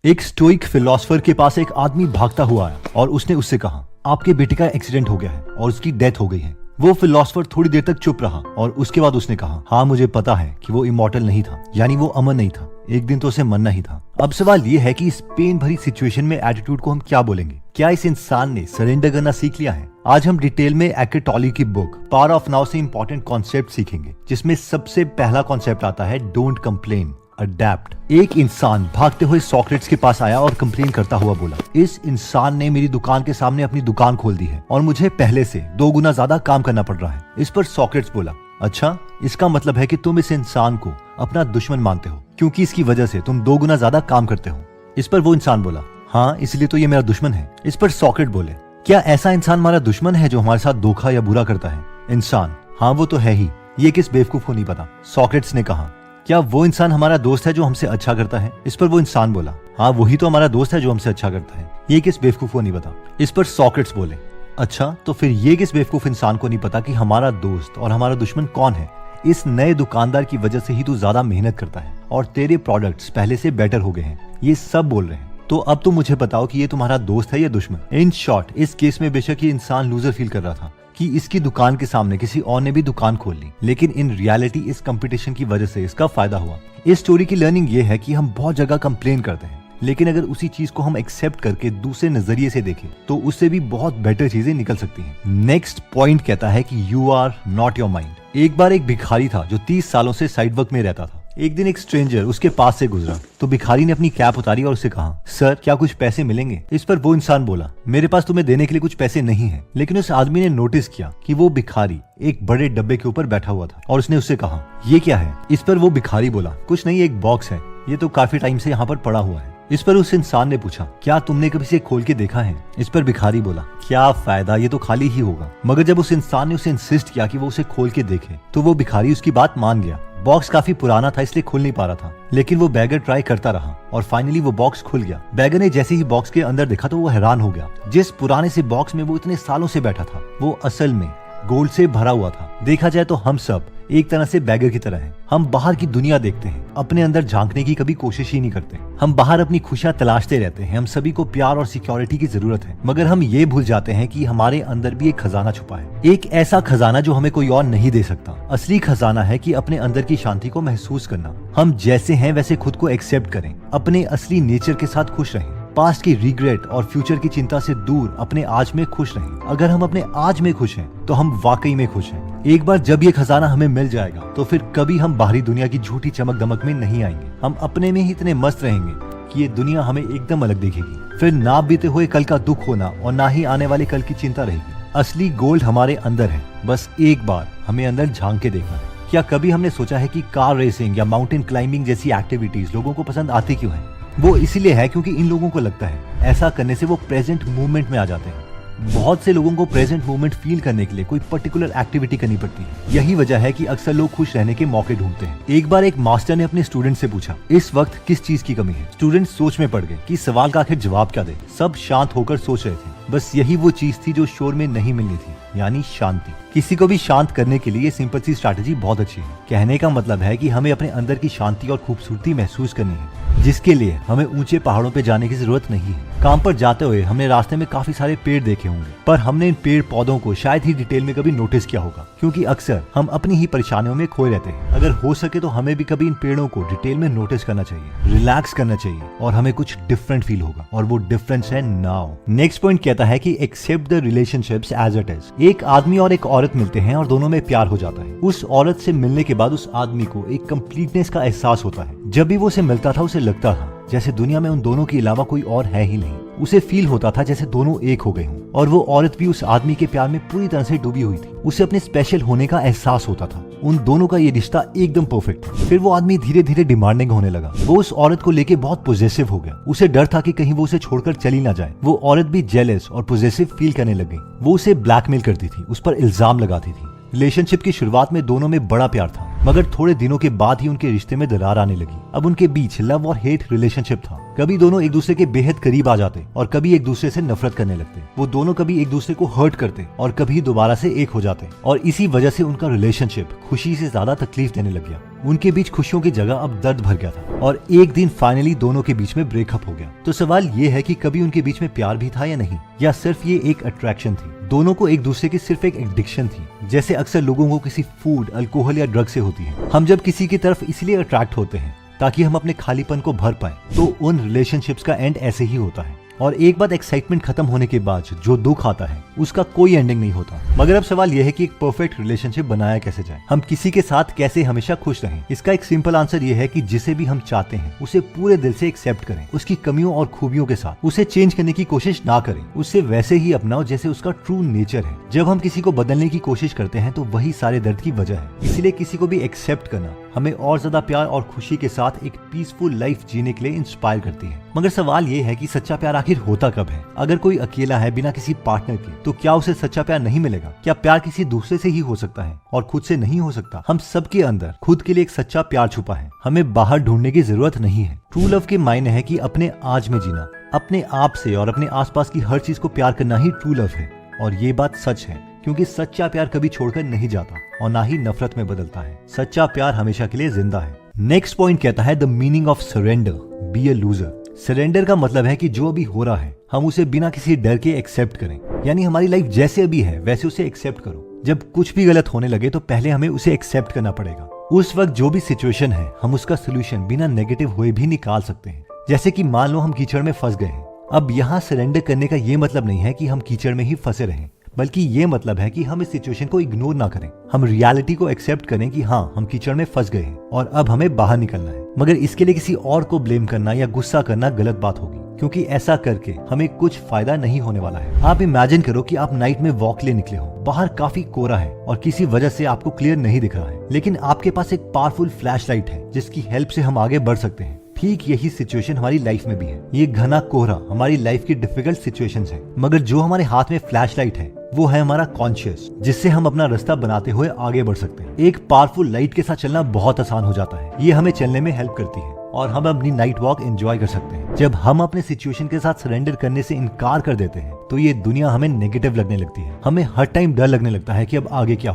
एक stoic philosopher के पास एक आदमी भागता हुआ आया और उसने उससे कहा, आपके बेटे का एक्सीडेंट हो गया है और उसकी डेथ हो गई है। वो फिलोसोफर थोड़ी देर तक चुप रहा और उसके बाद उसने कहा, हाँ मुझे पता है कि वो इमॉर्टल नहीं था, यानी वो अमर नहीं था। एक दिन तो उसे मरना ही था। अब सवाल ये है कि इस पेन भरी सिचुएशन में एटीट्यूड को हम क्या बोलेंगे? क्या इस इंसान ने सरेंडर करना सीख लिया है? आज हम डिटेल में एकेर्ट टोले की बुक पावर ऑफ नाउ से इंपॉर्टेंट कॉन्सेप्ट सीखेंगे, जिसमें सबसे पहला कॉन्सेप्ट आता है डोंट कंप्लेन, अडेप्ट। एक इंसान भागते हुए सॉक्रेट्स के पास आया और कंप्लेन करता हुआ बोला, इस इंसान ने मेरी दुकान के सामने अपनी दुकान खोल दी है और मुझे पहले से 2 गुना ज्यादा काम करना पड़ रहा है। इस पर सॉक्रेट्स बोला, अच्छा इसका मतलब है कि तुम इस इंसान को अपना दुश्मन मानते हो क्योंकि इसकी वजह से तुम 2 गुना ज्यादा काम करते हो। इस पर वो इंसान बोला, हाँ इसलिए तो ये मेरा दुश्मन है। इस पर सॉक्रेट बोले, क्या ऐसा इंसान हमारा दुश्मन है जो हमारे साथ धोखा या बुरा करता है? इंसान, हाँ वो तो है ही, ये किस बेवकूफ को नहीं पता। सॉक्रेट्स ने कहा, क्या वो इंसान हमारा दोस्त है जो हमसे अच्छा करता है? इस पर वो इंसान बोला, हाँ वही तो हमारा दोस्त है जो हमसे अच्छा करता है, ये किस बेवकूफ को नहीं पता। इस पर सॉक्रेट्स बोले, अच्छा तो फिर ये किस बेवकूफ इंसान को नहीं पता कि हमारा दोस्त और हमारा दुश्मन कौन है? इस नए दुकानदार की वजह से ही तू ज्यादा मेहनत करता है और तेरे प्रोडक्ट्स पहले से बेटर हो गए हैं, ये सब बोल रहे हैं। तो अब तुम मुझे बताओ कि ये तुम्हारा दोस्त है या दुश्मन? इन शॉर्ट, इस केस में बेशक ये इंसान लूजर फील कर रहा था कि इसकी दुकान के सामने किसी और ने भी दुकान खोल ली, लेकिन इन रियलिटी इस कंपटीशन की वजह से इसका फायदा हुआ। इस स्टोरी की लर्निंग ये है कि हम बहुत जगह कंप्लेन करते हैं, लेकिन अगर उसी चीज को हम एक्सेप्ट करके दूसरे नजरिए से देखें तो उससे भी बहुत बेटर चीजें निकल सकती हैं। नेक्स्ट पॉइंट कहता है कि you are not your mind. एक बार एक भिखारी था जो 30 सालों से साइड वर्क में रहता था। एक दिन एक स्ट्रेंजर उसके पास से गुजरा तो भिखारी ने अपनी कैप उतारी और उसे कहा, सर क्या कुछ पैसे मिलेंगे? इस पर वो इंसान बोला, मेरे पास तुम्हें देने के लिए कुछ पैसे नहीं है। लेकिन उस आदमी ने नोटिस किया कि वो भिखारी एक बड़े डब्बे के ऊपर बैठा हुआ था और उसने उससे कहा, ये क्या है? इस पर वो भिखारी बोला, कुछ नहीं, एक बॉक्स है, ये तो काफी टाइम से यहाँ पर पड़ा हुआ है। इस पर उस इंसान ने पूछा, क्या तुमने कभी इसे खोल के देखा है? इस पर भिखारी बोला, क्या फायदा, ये तो खाली ही होगा। मगर जब उस इंसान ने उसे इंसिस्ट किया कि वो उसे खोल के देखे तो वो भिखारी उसकी बात मान गया। बॉक्स काफी पुराना था इसलिए खुल नहीं पा रहा था, लेकिन वो बैगर ट्राई करता रहा और फाइनली वो बॉक्स खुल गया। बैगर ने जैसे ही बॉक्स के अंदर देखा तो वो हैरान हो गया। जिस पुराने से बॉक्स में वो इतने सालों से बैठा था वो असल में गोल्ड से भरा हुआ था। देखा जाए तो हम सब एक तरह से बैगर की तरह हैं। हम बाहर की दुनिया देखते हैं, अपने अंदर झांकने की कभी कोशिश ही नहीं करते। हम बाहर अपनी खुशियां तलाशते रहते हैं। हम सभी को प्यार और सिक्योरिटी की जरूरत है, मगर हम ये भूल जाते हैं कि हमारे अंदर भी एक खजाना छुपा है, एक ऐसा खजाना जो हमें कोई और नहीं दे सकता। असली खजाना है कि अपने अंदर की शांति को महसूस करना। हम जैसे हैं वैसे खुद को एक्सेप्ट करें, अपने असली नेचर के साथ खुश रहें, पास्ट की रिग्रेट और फ्यूचर की चिंता से दूर अपने आज में खुश रहें। अगर हम अपने आज में खुश हैं तो हम वाकई में खुश हैं। एक बार जब ये खजाना हमें मिल जाएगा तो फिर कभी हम बाहरी दुनिया की झूठी चमक दमक में नहीं आएंगे। हम अपने में ही इतने मस्त रहेंगे कि ये दुनिया हमें एकदम अलग दिखेगी। फिर ना बीते हुए कल का दुख होना और ना ही आने वाले कल की चिंता रहेगी। असली गोल्ड हमारे अंदर है, बस एक बार हमें अंदर झांक के देखना है। क्या कभी हमने सोचा है कि कार रेसिंग या माउंटेन क्लाइंबिंग जैसी एक्टिविटीज लोगों को पसंद आती क्यों है? वो इसीलिए है क्योंकि इन लोगों को लगता है ऐसा करने से वो प्रेजेंट मूवमेंट में आ जाते हैं। बहुत से लोगों को प्रेजेंट मूवमेंट फील करने के लिए कोई पर्टिकुलर एक्टिविटी करनी पड़ती है। यही वजह है कि अक्सर लोग खुश रहने के मौके ढूंढते हैं। एक बार एक मास्टर ने अपने स्टूडेंट से पूछा, इस वक्त किस चीज की कमी है? स्टूडेंट सोच में पड़ गए कि सवाल का आखिर जवाब क्या दे। सब शांत होकर सोच रहे थे। बस यही वो चीज थी जो शोर में नहीं मिलनी थी, यानी शांति। किसी को भी शांत करने के लिए सिंपल सी स्ट्रैटेजी बहुत अच्छी है। कहने का मतलब है कि हमें अपने अंदर की शांति और खूबसूरती महसूस करनी है, जिसके लिए हमें ऊंचे पहाड़ों पे जाने की जरूरत नहीं है। काम पर जाते हुए हमने रास्ते में काफी सारे पेड़ देखे होंगे, पर हमने इन पेड़ पौधों को शायद ही डिटेल में कभी नोटिस किया होगा, क्योंकि अक्सर हम अपनी ही परेशानियों में खोए रहते हैं। अगर हो सके तो हमें भी कभी इन पेड़ों को डिटेल में नोटिस करना चाहिए, रिलैक्स करना चाहिए और हमें कुछ डिफरेंट फील होगा, और वो डिफरेंस है नाउ। नेक्स्ट पॉइंट कहता है कि accept the relationships as it is. एक आदमी और एक औरत मिलते हैं और दोनों में प्यार हो जाता है। उस औरत से मिलने के बाद उस आदमी को एक कंप्लीटनेस का एहसास होता है। जब भी वो उसे मिलता था उसे लगता था जैसे दुनिया में उन दोनों के अलावा कोई और है ही नहीं। उसे फील होता था जैसे दोनों एक हो गए हों, और वो औरत भी उस आदमी के प्यार में पूरी तरह से डूबी हुई थी। उसे अपने स्पेशल होने का एहसास होता था। उन दोनों का ये रिश्ता एकदम परफेक्ट था। फिर वो आदमी धीरे धीरे डिमांडिंग होने लगा। वो उस औरत को लेके बहुत पॉजेसिव हो गया। उसे डर था कि कहीं वो उसे छोड़कर चली ना जाए। वो औरत भी जेलस और पॉजेसिव फील करने लग गई। वो उसे ब्लैकमेल करती थी, उस पर इल्जाम लगाती थी। रिलेशनशिप की शुरुआत में दोनों में बड़ा प्यार था, मगर थोड़े दिनों के बाद ही उनके रिश्ते में दरार आने लगी। अब उनके बीच लव और हेट रिलेशनशिप था। कभी दोनों एक दूसरे के बेहद करीब आ जाते और कभी एक दूसरे से नफरत करने लगते। वो दोनों कभी एक दूसरे को हर्ट करते और कभी दोबारा से एक हो जाते और इसी वजह से उनका रिलेशनशिप खुशी से ज्यादा तकलीफ देने लग गया। उनके बीच खुशियों की जगह अब दर्द भर गया था और एक दिन फाइनली दोनों के बीच में ब्रेकअप हो गया। तो सवाल ये है कि कभी उनके बीच में प्यार भी था या नहीं, या सिर्फ ये एक अट्रैक्शन थी। दोनों को एक दूसरे की सिर्फ एक एडिक्शन थी, जैसे अक्सर लोगों को किसी फूड, अल्कोहल या ड्रग से होती है। हम जब किसी की तरफ इसलिए अट्रैक्ट होते हैं ताकि हम अपने खालीपन को भर पाए, तो उन रिलेशनशिप्स का एंड ऐसे ही होता है। और एक बार एक्साइटमेंट खत्म होने के बाद जो दुख आता है उसका कोई एंडिंग नहीं होता। मगर अब सवाल यह है कि एक परफेक्ट रिलेशनशिप बनाया कैसे जाए, हम किसी के साथ कैसे हमेशा खुश रहें। इसका एक सिंपल आंसर यह है कि जिसे भी हम चाहते हैं उसे पूरे दिल से एक्सेप्ट करें, उसकी कमियों और खूबियों के साथ। उसे चेंज करने की कोशिश ना करें, उसे वैसे ही अपनाओ जैसे उसका ट्रू नेचर है। जब हम किसी को बदलने की कोशिश करते हैं तो वही सारे दर्द की वजह है। इसलिए किसी को भी एक्सेप्ट करना हमें और ज्यादा प्यार और खुशी के साथ एक पीसफुल लाइफ जीने के लिए इंस्पायर करती है। मगर सवाल ये है कि सच्चा प्यार आखिर होता कब है? अगर कोई अकेला है बिना किसी पार्टनर के, तो क्या उसे सच्चा प्यार नहीं मिलेगा? क्या प्यार किसी दूसरे से ही हो सकता है और खुद से नहीं हो सकता? हम सबके अंदर खुद के लिए एक सच्चा प्यार छुपा है, हमें बाहर ढूंढने की जरूरत नहीं है। ट्रू लव के मायने है कि अपने आज में जीना, अपने आप से और अपने आसपास की हर चीज को प्यार करना ही ट्रू लव है। और ये बात सच है, क्योंकि सच्चा प्यार कभी छोड़कर नहीं जाता और ना ही नफरत में बदलता है। सच्चा प्यार हमेशा के लिए जिंदा है। नेक्स्ट पॉइंट कहता है the meaning of surrender, be a loser. Surrender का मतलब है कि जो अभी हो रहा है हम उसे बिना किसी डर के एक्सेप्ट करें। यानी हमारी लाइफ जैसे अभी है वैसे उसे एक्सेप्ट करो। जब कुछ भी गलत होने लगे तो पहले हमें उसे एक्सेप्ट करना पड़ेगा। उस वक्त जो भी सिचुएशन है हम उसका सोल्यूशन बिना नेगेटिव हुए भी निकाल सकते हैं। जैसे कि मान लो हम कीचड़ में फंस गए हैं। अब यहाँ सरेंडर करने का ये मतलब नहीं है कि हम कीचड़ में ही फंसे रहें, बल्कि ये मतलब है कि हम इस सिचुएशन को इग्नोर ना करें। हम रियलिटी को एक्सेप्ट करें कि हाँ, हम कीचड़ में फंस गए हैं और अब हमें बाहर निकलना है। मगर इसके लिए किसी और को ब्लेम करना या गुस्सा करना गलत बात होगी, क्योंकि ऐसा करके हमें कुछ फायदा नहीं होने वाला है। आप इमेजिन करो कि आप नाइट में वॉक लिए निकले हो, बाहर काफी कोहरा है और किसी वजह से आपको क्लियर नहीं दिख रहा है, लेकिन आपके पास एक पावरफुल फ्लैश लाइट है जिसकी हेल्प से हम आगे बढ़ सकते हैं। ठीक यही सिचुएशन हमारी लाइफ में भी है। ये घना कोहरा हमारी लाइफ की डिफिकल्ट सिचुएशंस है, मगर जो हमारे हाथ में फ्लैश लाइट है वो है हमारा कॉन्शियस, जिससे हम अपना रास्ता बनाते हुए आगे बढ़ सकते हैं। एक पावरफुल लाइट के साथ चलना बहुत आसान हो जाता है। ये हमें चलने में हेल्प करती है और हम अपनी नाइट वॉक एंजॉय कर सकते हैं। जब हम अपने सिचुएशन के साथ सरेंडर करने से इनकार कर देते हैं तो ये दुनिया हमें नेगेटिव लगने लगती है। हमें हर टाइम डर लगने लगता है कि अब आगे क्या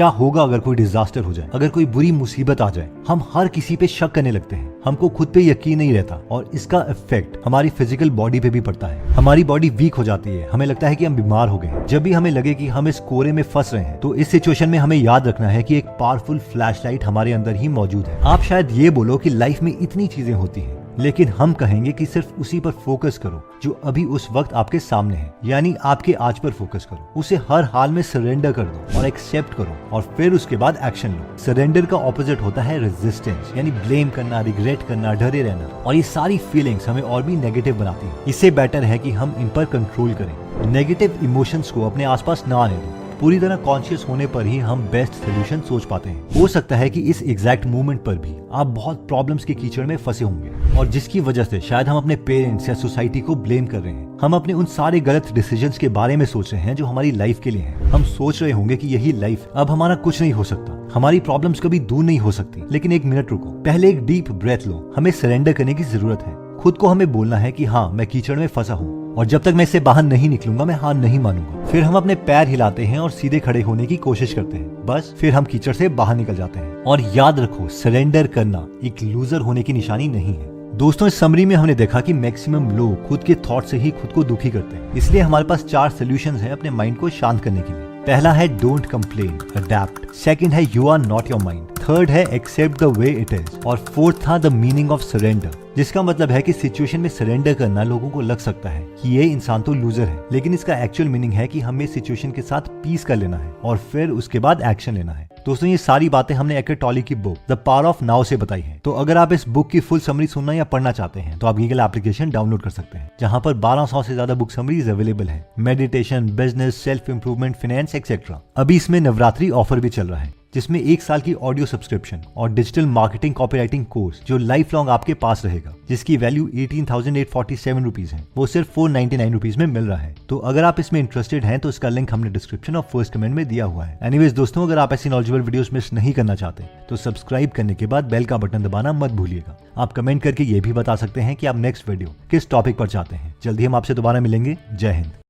होगा अगर कोई डिजास्टर हो जाए, अगर कोई बुरी मुसीबत आ जाए। हम हर किसी पे शक करने लगते हैं, हमको खुद पे यकीन नहीं रहता और इसका इफेक्ट हमारी फिजिकल बॉडी पे भी पड़ता है। हमारी बॉडी वीक हो जाती है, हमें लगता है कि हम बीमार हो गए। जब भी हमें लगे कि हम इस कोहरे में फंस रहे हैं तो इस सिचुएशन में हमें याद रखना है कि एक पावरफुल फ्लैश लाइट हमारे अंदर ही मौजूद है। आप शायद ये बोलो कि लाइफ में इतनी चीजें होती हैं, लेकिन हम कहेंगे कि सिर्फ उसी पर फोकस करो जो अभी उस वक्त आपके सामने है, यानी आपके आज पर फोकस करो। उसे हर हाल में सरेंडर कर दो और एक्सेप्ट करो और फिर उसके बाद एक्शन लो। सरेंडर का ऑपोजिट होता है रेजिस्टेंस, यानी ब्लेम करना, रिग्रेट करना, डरे रहना, और ये सारी फीलिंग्स हमें और भी नेगेटिव बनाती है। इससे बेटर है कि हम इन पर कंट्रोल करें। नेगेटिव इमोशंस को अपने आसपास ना आने दो। पूरी तरह कॉन्शियस होने पर ही हम बेस्ट सोल्यूशन सोच पाते हैं। हो सकता है कि इस एग्जैक्ट मोमेंट पर भी आप बहुत प्रॉब्लम्स के कीचड़ में फंसे होंगे और जिसकी वजह से शायद हम अपने पेरेंट्स या सोसाइटी को ब्लेम कर रहे हैं। हम अपने उन सारे गलत डिसीजंस के बारे में सोच रहे हैं जो हमारी लाइफ के लिए हैं। हम सोच रहे होंगे कि यही लाइफ, अब हमारा कुछ नहीं हो सकता, हमारी प्रॉब्लम्स कभी दूर नहीं हो सकती। लेकिन एक मिनट रुको, पहले एक डीप ब्रेथ लो। हमें सरेंडर करने की जरूरत है। खुद को हमें बोलना है कि हाँ, मैं कीचड़ में फंसा हूँ और जब तक मैं इससे बाहर नहीं निकलूंगा मैं हार नहीं मानूंगा। फिर हम अपने पैर हिलाते हैं और सीधे खड़े होने की कोशिश करते हैं। बस फिर हम कीचड़ से बाहर निकल जाते हैं। और याद रखो, सरेंडर करना एक लूजर होने की निशानी नहीं है। दोस्तों, इस समरी में हमने देखा कि मैक्सिमम लोग खुद के थॉट से ही खुद को दुखी करते हैं। इसलिए हमारे पास 4 सोल्यूशंस हैं अपने माइंड को शांत करने के लिए। पहला है डोंट कंप्लेन, अडैप्ट। सेकंड है you are not your mind. Third है accept the way it is. और फोर्थ था द मीनिंग ऑफ सरेंडर, जिसका मतलब है कि सिचुएशन में सरेंडर करना लोगों को लग सकता है कि ये इंसान तो लूजर है, लेकिन इसका एक्चुअल मीनिंग है कि हमें सिचुएशन के साथ पीस कर लेना है और फिर उसके बाद एक्शन लेना है। दोस्तों, ये सारी बातें हमने एकेर्ट टॉले की book the power of now से बताई है। तो अगर आप इस बुक की फुल समरी सुनना या पढ़ना चाहते हैं तो आप गूगल एप्लीकेशन डाउनलोड कर सकते हैं, जहां पर 1200 से ज्यादा बुक समरीज अवेलेबल है। Meditation, business, self improvement, finance etcetera. अभी इसमें नवरात्रि ऑफर भी चल रहा है। जिसमें 1 साल की ऑडियो सब्सक्रिप्शन और डिजिटल मार्केटिंग कॉपीराइटिंग कोर्स जो लाइफ लॉन्ग आपके पास रहेगा, जिसकी वैल्यू 18,847 रुपीज है, वो सिर्फ 499 रुपीज में मिल रहा है। तो अगर आप इसमें इंटरेस्टेड हैं तो इसका लिंक हमने डिस्क्रिप्शन और फर्स्ट कमेंट में दिया हुआ है। एनीवेज दोस्तों, अगर आप ऐसी नॉलेजेबल वीडियोस मिस नहीं करना चाहते तो सब्सक्राइब करने के बाद बेल का बटन दबाना मत भूलिएगा। आप कमेंट करके ये भी बता सकते हैं कि आप नेक्स्ट वीडियो किस टॉपिक पर चाहते हैं। जल्दी हम आपसे दोबारा मिलेंगे। जय हिंद।